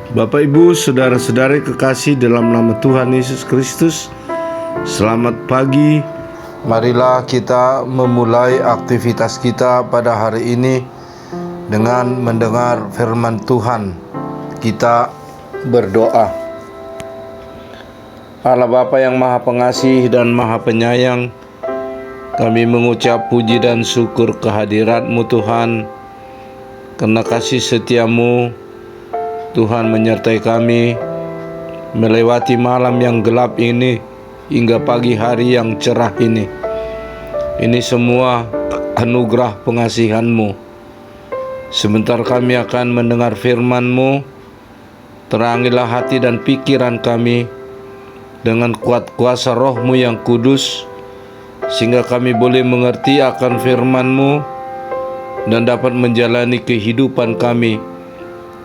Bapak, Ibu, saudara-saudari kekasih dalam nama Tuhan Yesus Kristus, selamat pagi. Marilah kita memulai aktivitas kita pada hari ini dengan mendengar firman Tuhan. Kita berdoa. Allah Bapa yang Maha Pengasih dan Maha Penyayang, kami mengucap puji dan syukur kehadirat-Mu Tuhan, karena kasih setia-Mu Tuhan menyertai kami melewati malam yang gelap ini hingga pagi hari yang cerah ini. Ini semua anugerah pengasihan-Mu. Sebentar kami akan mendengar firman-Mu. Terangilah hati dan pikiran kami dengan kuat kuasa Roh-Mu yang kudus, sehingga kami boleh mengerti akan firman-Mu dan dapat menjalani kehidupan kami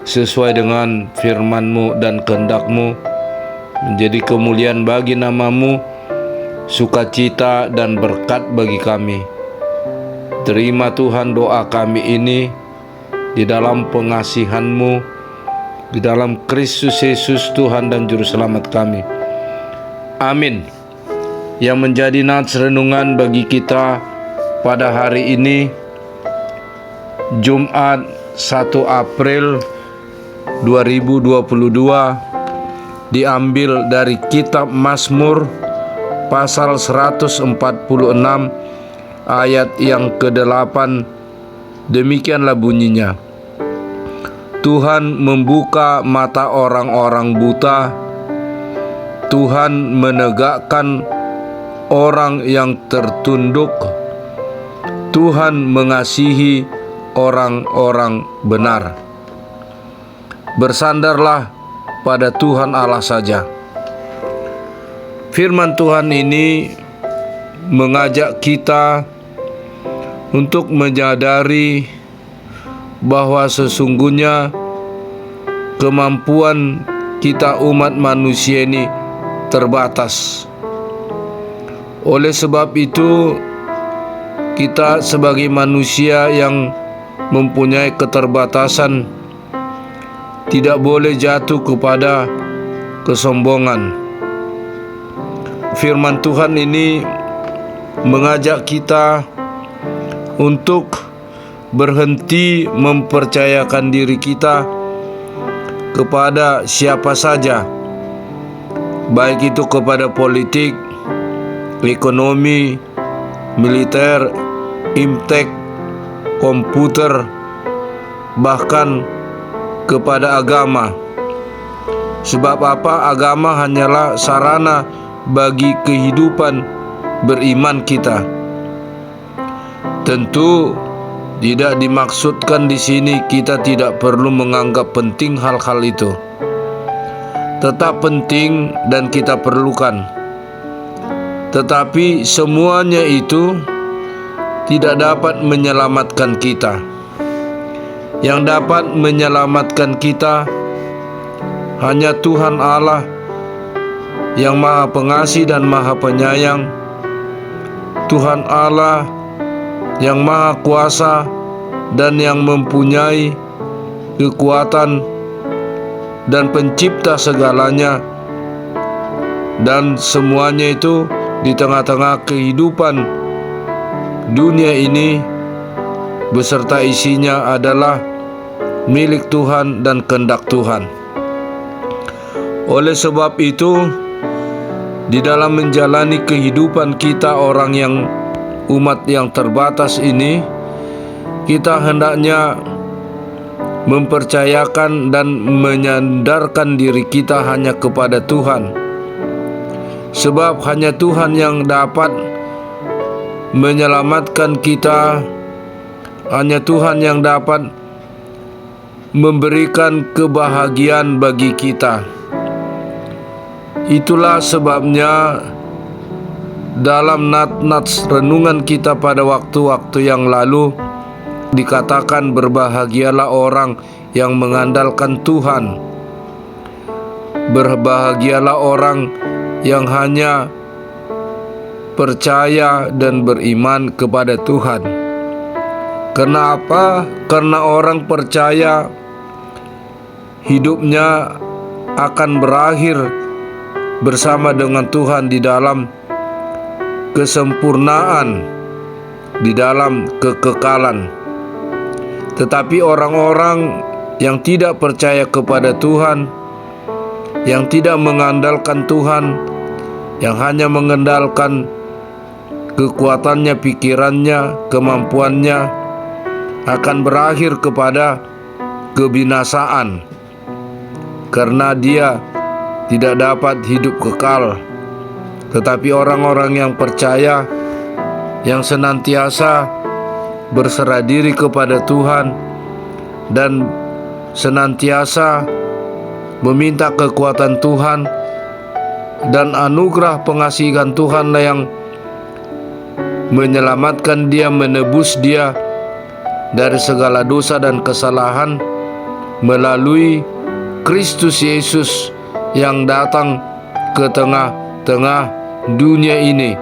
sesuai dengan firman-Mu dan kehendak-Mu, menjadi kemuliaan bagi nama-Mu, sukacita dan berkat bagi kami. Terima Tuhan doa kami ini di dalam pengasihan-Mu, di dalam Kristus Yesus Tuhan dan Juru Selamat kami. Amin. Yang menjadi nats renungan bagi kita pada hari ini, Jumat 1 April 2022, diambil dari kitab Mazmur pasal 146 ayat yang ke-8. Demikianlah bunyinya: Tuhan membuka mata orang-orang buta, Tuhan menegakkan orang yang tertunduk, Tuhan mengasihi orang-orang benar. Bersandarlah pada Tuhan Allah saja. Firman Tuhan ini mengajak kita untuk menyadari bahwa sesungguhnya kemampuan kita umat manusia ini terbatas. Oleh sebab itu, kita sebagai manusia yang mempunyai keterbatasan tidak boleh jatuh kepada kesombongan. Firman Tuhan ini mengajak kita untuk berhenti mempercayakan diri kita kepada siapa saja, baik itu kepada politik, ekonomi, militer, imtek, komputer, bahkan kepada agama. Sebab apa? Agama hanyalah sarana bagi kehidupan beriman kita. Tentu tidak dimaksudkan di sini kita tidak perlu menganggap penting hal-hal itu. Tetap penting dan kita perlukan. Tetapi semuanya itu tidak dapat menyelamatkan kita. Yang dapat menyelamatkan kita hanya Tuhan Allah yang Maha Pengasih dan Maha Penyayang, Tuhan Allah yang Maha Kuasa dan yang mempunyai kekuatan dan pencipta segalanya, dan semuanya itu di tengah-tengah kehidupan dunia ini beserta isinya adalah milik Tuhan dan kehendak Tuhan. Oleh sebab itu, di dalam menjalani kehidupan kita orang yang umat yang terbatas ini, kita hendaknya mempercayakan dan menyandarkan diri kita hanya kepada Tuhan. Sebab hanya Tuhan yang dapat menyelamatkan kita, hanya Tuhan yang dapat memberikan kebahagiaan bagi kita. Itulah sebabnya dalam nats renungan kita pada waktu-waktu yang lalu dikatakan berbahagialah orang yang mengandalkan Tuhan. Berbahagialah orang yang hanya percaya dan beriman kepada Tuhan. Kenapa? Karena orang percaya hidupnya akan berakhir bersama dengan Tuhan di dalam kesempurnaan, di dalam kekekalan. Tetapi orang-orang yang tidak percaya kepada Tuhan, yang tidak mengandalkan Tuhan, yang hanya mengandalkan kekuatannya, pikirannya, kemampuannya, akan berakhir kepada kebinasaan, karena dia tidak dapat hidup kekal. Tetapi orang-orang yang percaya, yang senantiasa berserah diri kepada Tuhan dan senantiasa meminta kekuatan Tuhan dan anugerah pengasihan Tuhanlah yang menyelamatkan dia, menebus dia dari segala dosa dan kesalahan melalui Kristus Yesus yang datang ke tengah-tengah dunia ini,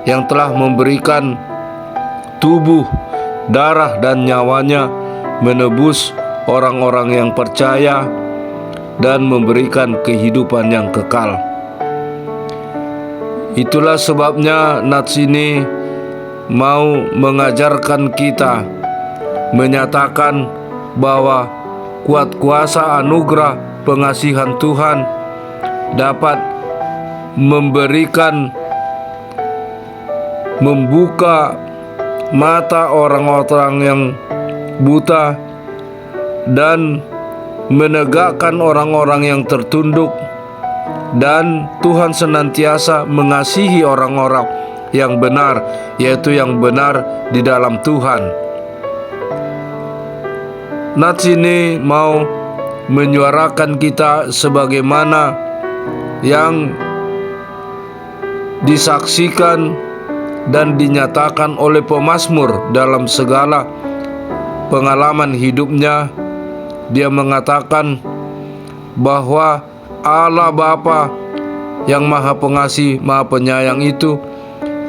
yang telah memberikan tubuh, darah, dan nyawanya menebus orang-orang yang percaya dan memberikan kehidupan yang kekal. Itulah sebabnya nats ini mau mengajarkan kita, menyatakan bahwa kuat kuasa anugerah pengasihan Tuhan dapat membuka mata orang-orang yang buta dan menegakkan orang-orang yang tertunduk, dan Tuhan senantiasa mengasihi orang-orang yang benar, yaitu yang benar di dalam Tuhan. Nats ini mau menyuarakan kita sebagaimana yang disaksikan dan dinyatakan oleh pemazmur dalam segala pengalaman hidupnya. Dia mengatakan bahwa Allah Bapa yang Maha Pengasih, Maha Penyayang itu,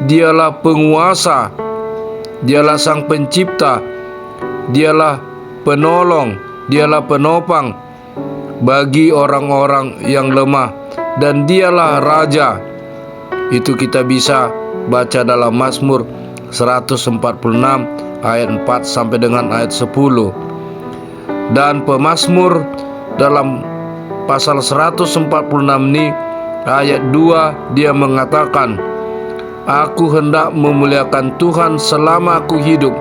Dialah penguasa, Dialah Sang Pencipta, Dialah penolong, Dialah penopang bagi orang-orang yang lemah, dan Dialah Raja. Itu kita bisa baca dalam Mazmur 146 ayat 4 sampai dengan ayat 10. Dan pemazmur dalam pasal 146 ini ayat 2 dia mengatakan, "Aku hendak memuliakan Tuhan selama aku hidup,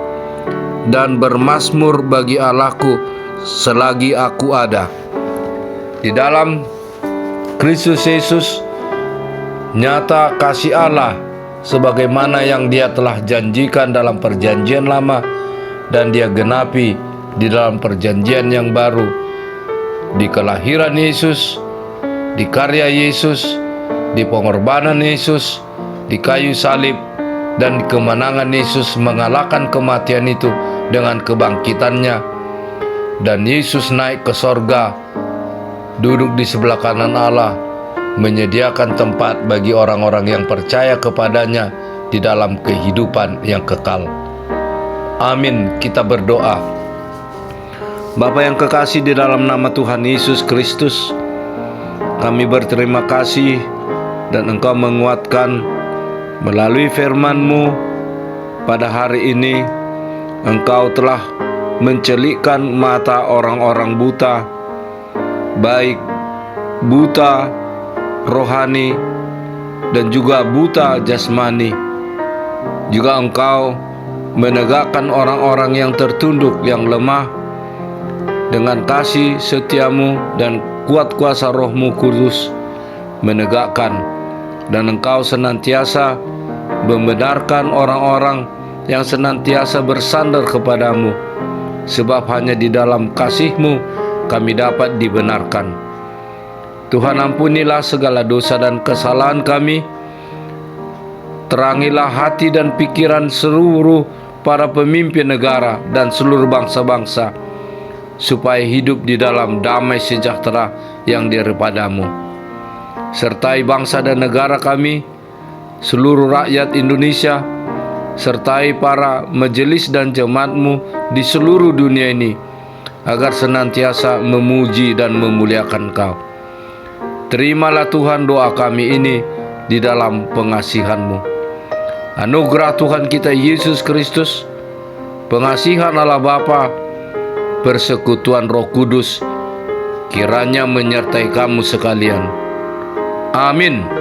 dan bermazmur bagi Allahku selagi aku ada." Di dalam Kristus Yesus nyata kasih Allah sebagaimana yang Dia telah janjikan dalam perjanjian lama, dan Dia genapi di dalam perjanjian yang baru, di kelahiran Yesus, di karya Yesus, di pengorbanan Yesus, di kayu salib, dan di kemenangan Yesus mengalahkan kematian itu dengan kebangkitannya. Dan Yesus naik ke sorga, duduk di sebelah kanan Allah, menyediakan tempat bagi orang-orang yang percaya kepadanya di dalam kehidupan yang kekal. Amin. Kita berdoa. Bapa yang kekasih, di dalam nama Tuhan Yesus Kristus, kami berterima kasih dan Engkau menguatkan melalui firman-Mu pada hari ini. Engkau telah mencelikkan mata orang-orang buta, baik buta rohani dan juga buta jasmani. Juga Engkau menegakkan orang-orang yang tertunduk, yang lemah, dengan kasih setia-Mu dan kuat kuasa Roh-Mu Kudus menegakkan. Dan Engkau senantiasa membenarkan orang-orang yang senantiasa bersandar kepadamu, sebab hanya di dalam kasih-Mu kami dapat dibenarkan. Tuhan, ampunilah segala dosa dan kesalahan kami. Terangilah hati dan pikiran seluruh para pemimpin negara dan seluruh bangsa-bangsa, supaya hidup di dalam damai sejahtera yang daripadamu. Sertai bangsa dan negara kami, seluruh rakyat Indonesia, sertai para majelis dan jemaat-Mu di seluruh dunia ini, agar senantiasa memuji dan memuliakan Kau. Terimalah Tuhan doa kami ini di dalam pengasihan-Mu. Anugerah Tuhan kita Yesus Kristus, pengasihan Allah Bapa, persekutuan Roh Kudus, kiranya menyertai kamu sekalian. Amin.